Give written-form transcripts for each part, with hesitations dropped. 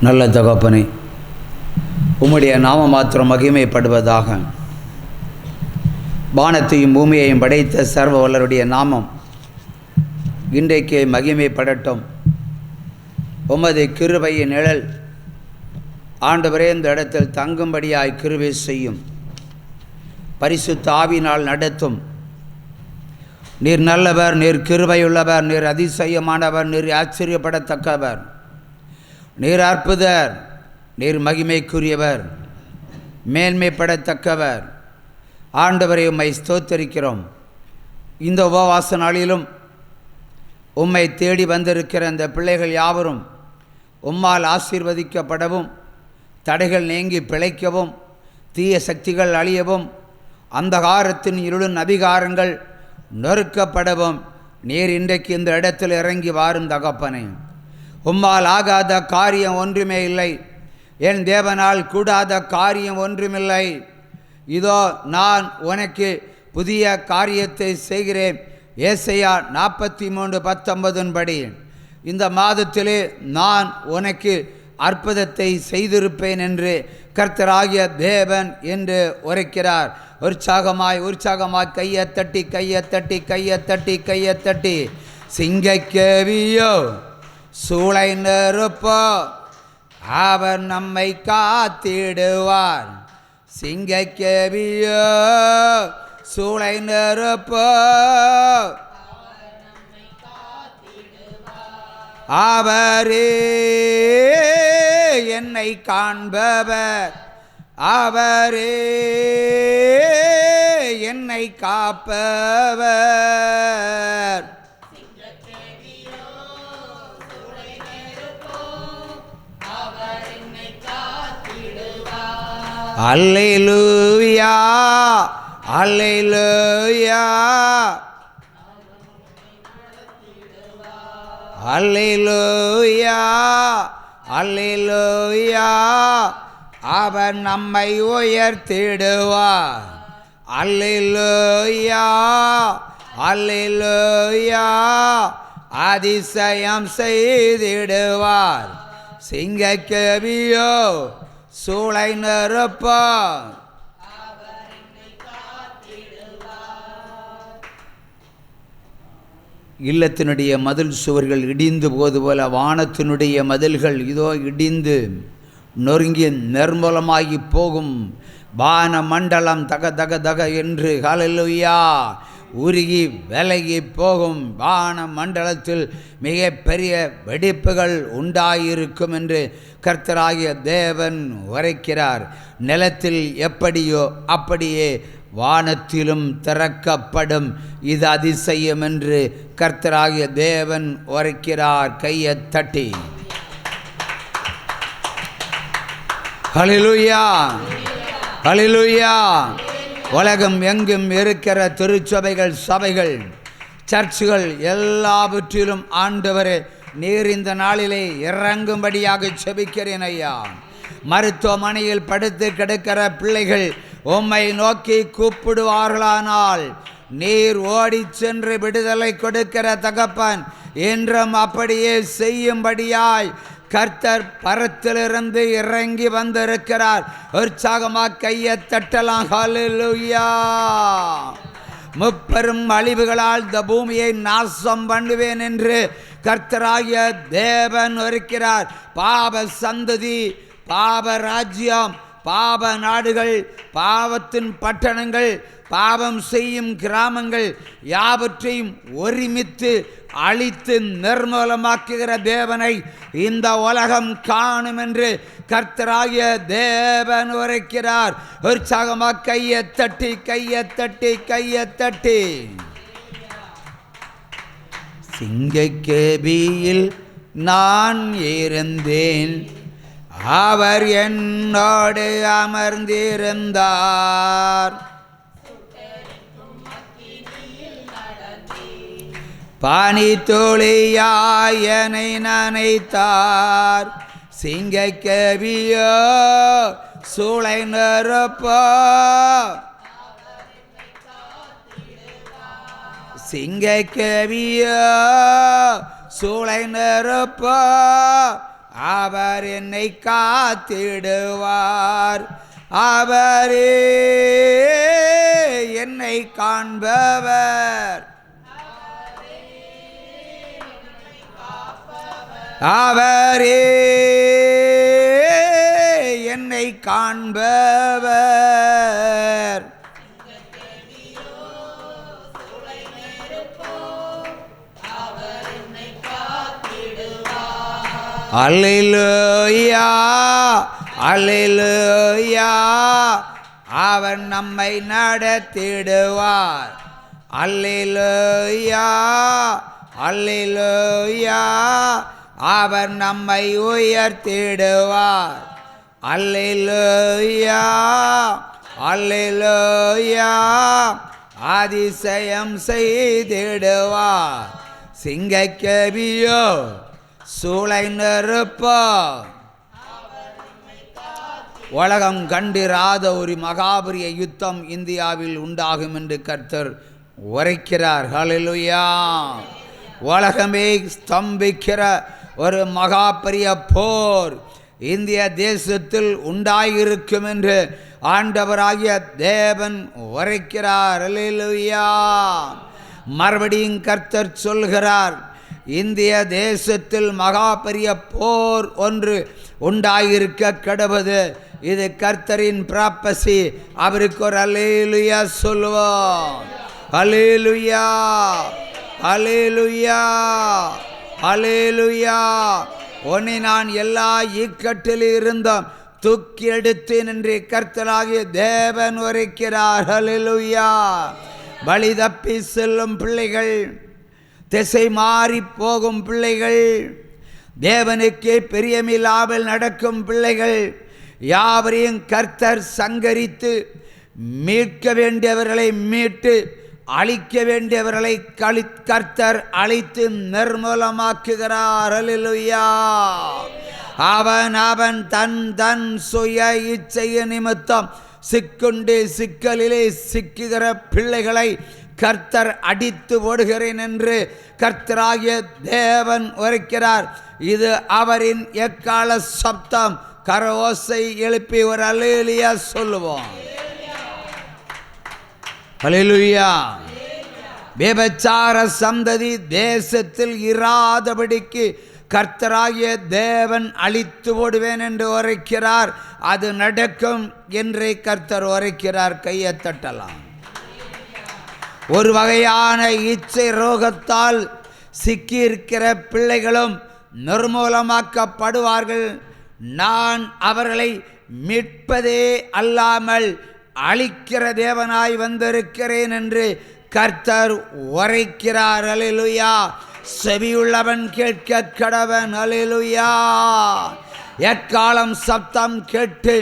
நல்ல தகப்பனே, உம்முடைய நாம மாத்திரம் மகிமைப்படுவதாக. வானத்தையும் பூமியையும் படைத்த சர்வ வல்லருடைய நாமம் இன்றைக்கு மகிமைப்படட்டும். உமது கிருபையின் நிழல் ஆண்டவரே இந்த இடத்தில் தங்கும்படியாய் கிருபை செய்யும். பரிசுத்த ஆவியினால் நடத்தும். நீர் நல்லவர், நீர் கிருபையுள்ளவர், நீர் அதிசயமானவர், நீர் ஆச்சரியப்படத்தக்கவர், நீர் அற்புதர், நீர் மகிமைக்குரியவர், மேன்மைப்படத்தக்கவர். ஆண்டவரை உம்மை ஸ்தோத்தரிக்கிறோம். இந்த உபவாச நாளிலும் உம்மை தேடி வந்திருக்கிற இந்த பிள்ளைகள் யாவரும் உம்மால் ஆசீர்வதிக்கப்படவும், தடைகள் நீங்கி பிழைக்கவும், தீய சக்திகள் அழியவும், அந்தகாரத்தின் இருளின் அதிகாரங்கள் நொறுக்கப்படவும் நீர் இன்றைக்கு இந்த இடத்தில் இறங்கி வாரும் தகப்பனே. உம்மால் ஆகாத காரியம் ஒன்றுமே இல்லை. என் தேவனால் கூடாத காரியம் ஒன்றுமில்லை. இதோ நான் உனக்கு புதிய காரியத்தை செய்கிறேன். ஏசாயா 43:19 படி இந்த மாதத்திலே நான் உனக்கு அற்புதத்தை செய்திருப்பேன் என்று கர்த்தராகிய தேவன் என்று உரைக்கிறார். உற்சாகமாய் கையை தட்டி சிங்கக்கேவியோ சூளை நெருப்போ அவர் நம்மை காத்திடுவார். சிங்கக்கேவியோ சூளை நெருப்போ அவரே என்னை காண்பவர், அவரே என்னை காப்பவர். அல்லேலூயா அல்லேலூயா அல்லேலூயா அல்லேலூயா அவர் நம்மை உயர்த்திடுவார். அல்லேலூயா அல்லேலூயா அதிசயம் செய்திடுவார். சிங்கக்கேவியோ சூளை நெருப்போ இல்லத்தினுடைய மதில் சுவர்கள் இடிந்து போது போல வானத்தினுடைய மதில்கள் இதோ இடிந்து நொறுங்கி நிர்மூலமாகி போகும். வான மண்டலம் தக தக தக என்று ஹல்லேலூயா உருகி விலகி போகும். வான மண்டலத்தில் மிக பெரிய வெடிப்புகள் உண்டாயிருக்கும் என்று கர்த்தராகிய தேவன் உரைக்கிறார். நிலத்தில் எப்படியோ அப்படியே வானத்திலும் திறக்கப்படும். இது அதிசயம் என்று கர்த்தராகிய தேவன் உரைக்கிறார். கையை தட்டி ஹல்லேலூயா ஹல்லேலூயா. உலகம் எங்கும் இருக்கிற திருச்சபைகள், சபைகள், சர்ச்சுகள் எல்லாவற்றிலும் ஆண்டவரே நீர் இந்த நாளிலே இறங்கும்படியாக செபிக்கிறேன் ஐயா. மருத்துவமனையில் படுத்து கிடக்கிற பிள்ளைகள் உம்மை நோக்கி கூப்பிடுவார்களானால் நீர் ஓடி சென்று விடுதலை கொடுக்கிற தகப்பன் என்றும் அப்படியே செய்யும்படியாய் கர்த்தர் பரத்திலிருந்து இறங்கி வந்திருக்கிறார். உற்சாகமாக கையை தட்டலாம். ஹல்லேலூயா. முப்பெரும் அழிவுகளால் இந்த பூமியை நாசம் பண்ணுவேன் என்று கர்த்தராகிய தேவன் இருக்கிறார். பாவ சந்ததி, பாவ ராஜ்யம், பாவ நாடுகள், பாவத்தின் பட்டணங்கள், பாவம் செய்யும் கிராமங்கள் யாவற்றையும் ஒருமித்து அழித்து நிர்மூலமாக்குகிற தேவனை இந்த உலகம் காணும் என்று கர்த்தராகிய தேவன் உரைக்கிறார். உற்சாகமாக கையை தட்டி சிங்கக்கேபியில் நான் இருந்தேன், அவர் என்னோடு அமர்ந்திருந்தார். பானி துளியாய் என்னை நனைத்தார். சிங்கக்கேவியோ சூளை நெருப்போ சிங்கக்கேவியோ சூளை நெருப்போ அவர் என்னை காத்திடுவார். அவரே என்னை காண்பவர். அவரே என்னை காண்பவர். அல்லேலூயா அல்லேலூயா, அவர் நம்மை நடத்திடுவார். அல்லேலூயா அல்லேலூயா, அவர் நம்மை உயர்த்திடுவார். அல்லேலூயா அல்லேலூயா, அதிசயம் செய்திடுவார். சிங்கக்கேபியோ சூளை நெருப்போ, உலகம் கண்டிராத ஒரு மகாபரிய யுத்தம் இந்தியாவில் உண்டாகும் என்று கர்த்தர் உரைக்கிறார். ஹல்லேலூயா. உலகமே ஸ்தம்பிக்கிற ஒரு மகாபரிய போர் இந்திய தேசத்தில் உண்டாயிருக்கும் என்று ஆண்டவராகிய தேவன் உரைக்கிறார். ஹல்லேலூயா. மறுபடியும் கர்த்தர் சொல்கிறார், இந்திய தேசத்தில் மகாபரிய போர் ஒன்று உண்டாயிருக்க கடவுது. இது கர்த்தரின் பிராப்பசி. அவருக்கு ஒரு அல்லேலூயா சொல்லுவோம். அல்லேலூயா அல்லேலூயா அல்லேலூயா. உன்னை நான் எல்லா இக்கட்டில் இருந்தும் தூக்கி எடுத்தேன் என்று கர்த்தராகிய தேவன் உரைக்கிறார். அல்லேலூயா. வழி தப்பி செல்லும் பிள்ளைகள், திசை மாறி போகும் பிள்ளைகள், தேவனுக்கு பிரியமில்லாமல் நடக்கும் பிள்ளைகள் யாவரையும் கர்த்தர் சங்கரித்து மீட்க வேண்டியவர்களை மீட்டு அழிக்க வேண்டியவர்களை கர்த்தர் அழித்து நிர்மூலமாக்குகிறார். அல்லேலூயா. அவன் அவன் தன் தன் சுய இச்சைய நிமித்தம் சிக்குண்டு சிக்கலிலே சிக்குகிற பிள்ளைகளை கர்த்தர் அடித்து ஓடுகிறேன் என்று கர்த்தராகிய தேவன் உரைக்கிறார். இது அவரின் எக்கால சப்தம். கரோசை எழுப்பி ஒரு அல்லேலூயா சொல்லுவோம். அல்லேலூயா. விபச்சார சந்ததி தேசத்தில் இராதபடிக்கு கர்த்தராகிய தேவன் அழித்து ஓடுவேன் என்று உரைக்கிறார். அது நடக்கும் என்றே கர்த்தர் உரைக்கிறார். கையை தட்டலாம். ஒரு வகையான இச்சை ரோகத்தால் சிக்கியிருக்கிற பிள்ளைகளும் நிர்மூலமாக்கப்படுவார்கள். நான் அவர்களை மீட்பதே அல்லாமல் அழிக்கிற தேவனாய் வந்திருக்கிறேன் என்று கர்த்தர் உரைக்கிறார். அல்லேலூயா. செவியுள்ளவன் கேட்க கடவன். அல்லேலூயா. எக்காலம் சப்தம் கேட்டு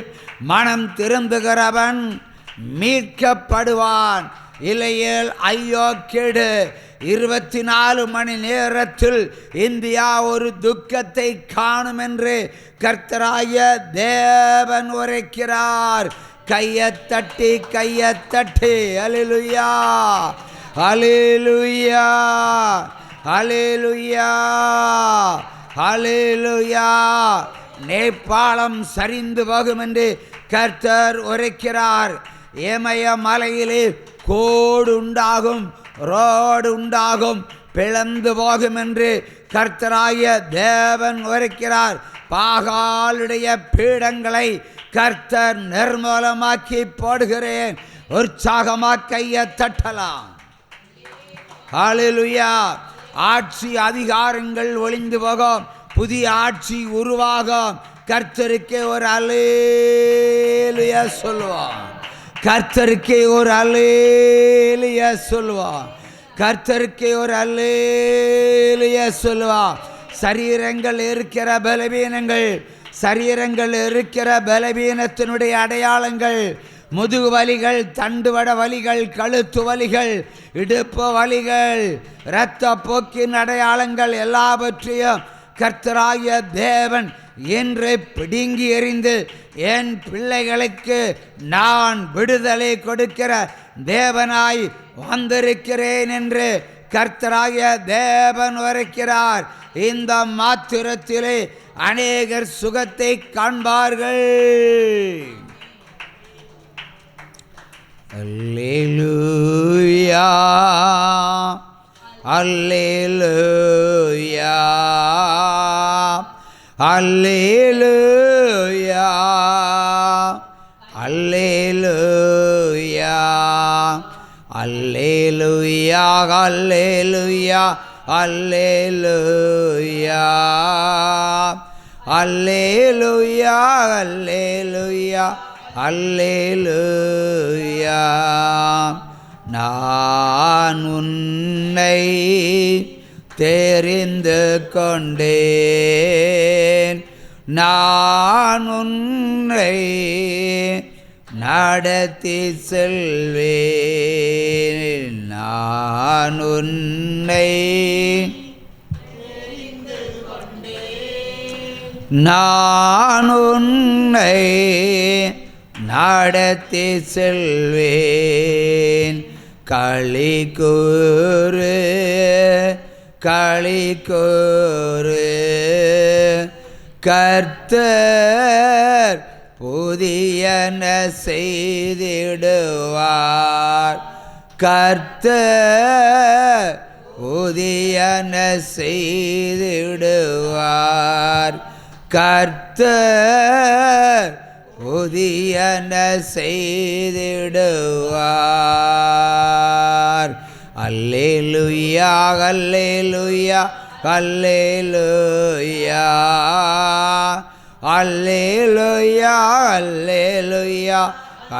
மனம் திரும்புகிறவன் மீட்கப்படுவான். இல்லையேல் ஐயோ கேடு. 24 மணி நேரத்தில் இந்தியா ஒரு துக்கத்தை காணும் என்று கர்த்தராய தேவன் உரைக்கிறார். கையத்தட்டி கையத்தட்டி. அல்லேலூயா அல்லேலூயா அல்லேலூயா அல்லேலூயா. நேபாளம் சரிந்து போகும் என்று கர்த்தர் உரைக்கிறார். ஏமய மலையிலே கோடு உண்டாகும், ரோடு உண்டாகும், பிளந்து போகும் என்று கர்த்தராகிய தேவன் உரைக்கிறார். பாகாலுடைய பீடங்களை கர்த்தர் நிர்மூலமாக்கி போடுகிறேன். உற்சாகமாக கையை தட்டலாம். ஹல்லேலூயா. ஆட்சி அதிகாரங்கள் ஒளிந்து போகும், புதிய ஆட்சி உருவாகும். கர்த்தருக்கே ஒரு அல்லேலூயா சொல்லுவோம். கர்த்தருக்கே ஒரு அல்லேலூயா சொல்லுவோம். கர்த்தருக்கே ஒரு அல்லேலூயா சொல்லுவோம். சரீரங்கள் இருக்கிற பலவீனங்கள், சரீரங்கள் இருக்கிற பலவீனத்தினுடைய அடையாளங்கள், முதுகு வலிகள், தண்டுவட வலிகள், கழுத்து வலிகள், இடுப்பு வலிகள், இரத்த போக்கின் அடையாளங்கள் எல்லாவற்றையும் கர்த்தராகிய தேவன் என்று பிடுங்கி எறிந்து என் பிள்ளைகளுக்கு நான் விடுதலை கொடுக்கிற தேவனாய் வந்திருக்கிறேன் என்று கர்த்தராகிய தேவன் உரைக்கிறார், இந்த மாத்திரத்திலே அநேகர் சுகத்தை காண்பார்கள். அல்லேலூயா அல்லேலூயா அல்லேலூயா அல்லேலூயா அல்லேலூயா அல்லேலூயா அல்லேலூயா அல்லேலூயா அல்லேலூயா அல்லேலூயா. நான் உன்னை தெரிந்து கொண்டேன், நான் உன்னை நடத்தி செல்வேன், நான் உன்னை நான் உன்னை நடத்தி செல்வேன். களி கூறு களி கூறு, கர்த்தர் புதியன செய்திடுவார், கர்த்தர் புதியன செய்திடுவார், கர்த்தர் புதியன செய்திடுவார். அல்லேலூயா அல்லேலூயா அல்லேலூயா அல்லேலூயா அல்லேலூயா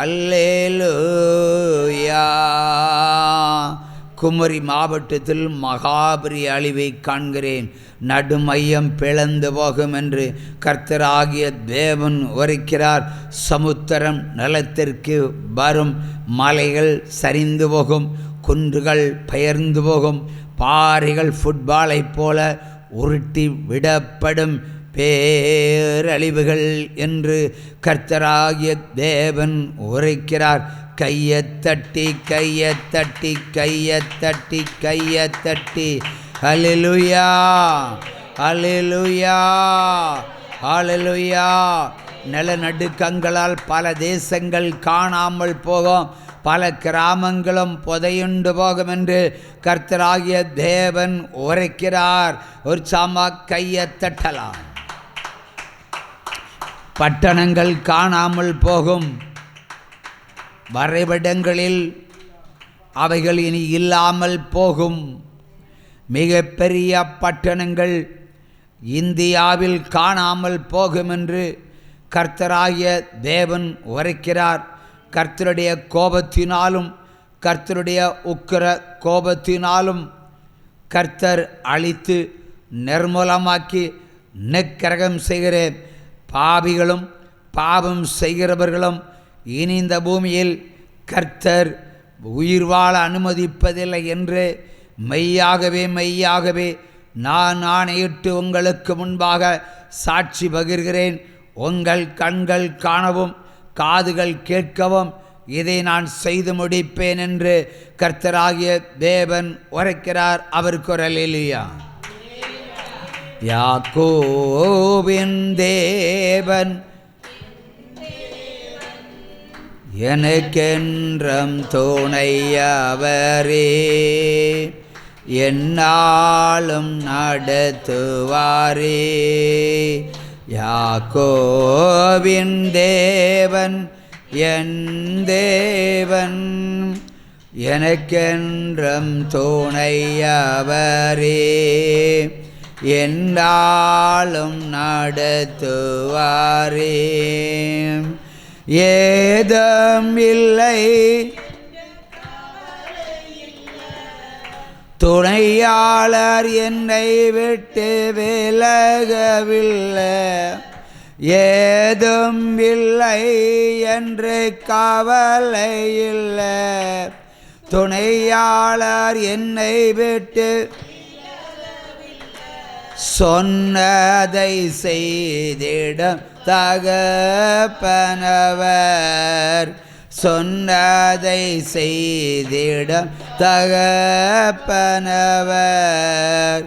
அல்லேலூயா. குமரி மாவட்டத்தில் மகாபெரிய அழிவை காண்கிறேன், நடுமையம் பிளந்து போகும் என்று கர்த்தராகிய தேவன் உரைக்கிறார். சமுத்திரம் நிலத்திற்கு வரும், மலைகள் சரிந்து போகும், குன்றுகள் பெயர்ந்து போகும், பாறைகள் ஃபுட்பாலை போல உருட்டி விடப்படும், பேரழிவுகள் என்று கர்த்தராகிய தேவன் உரைக்கிறார். கையத்தட்டி கையத்தட்டி கையத்தட்டி கையத்தட்டி அல்லேலூயா அல்லேலூயா அல்லேலூயா. நிலநடுக்கங்களால் பல தேசங்கள் காணாமல் போகும், பல கிராமங்களும் புதையுண்டு போகும் என்று கர்த்தராகிய தேவன் உரைக்கிறார். ஒரு சாமா கையத்தட்டலாம். பட்டணங்கள் காணாமல் போகும், வரைபடங்களில் அவைகள் இனி இல்லாமல் போகும். மிகப்பெரிய பட்டணங்கள் இந்தியாவில் காணாமல் போகும் என்று கர்த்தராகிய தேவன் உரைக்கிறார். கர்த்தருடைய கோபத்தினாலும் கர்த்தருடைய உக்கிர கோபத்தினாலும் கர்த்தர் அழித்து நிர்மூலமாக்கி நிக்கிரகம் செய்கிற பாவிகளும் பாவம் செய்கிறவர்களும் இனி இந்த பூமியில் கர்த்தர் உயிர் வாழ அனுமதிப்பதில்லை என்று மெய்யாகவே மெய்யாகவே நான் ஆணையிட்டு உங்களுக்கு முன்பாக சாட்சி பகிர்கிறேன். உங்கள் கண்கள் காணவும் காதுகள் கேட்கவும் இதை நான் செய்து முடிப்பேன் என்று கர்த்தராகிய தேவன் உரைக்கிறார். அவருக்கு ஒரு அல்லேலூயா. யாக்கோபின் தேவன் எனக்கென்றும் துணையவரே, என்னாலும் நடத்துவாரே. யாக்கோபின் தேவன் என் தேவன், எனக்கென்றும் துணையவரே, என்னாலும் நடத்துவாரே. ஏதும் இல்லை துணையாளர் என்னை விட்டு விலகவில்லை, ஏதும் இல்லை என்று கவலை இல்லை. துணையாளர் என்னை விட்டு சொன்னதை செய்திடும் தகப்பனவர், சொன்னதை செய்திடும் தகப்பனவர்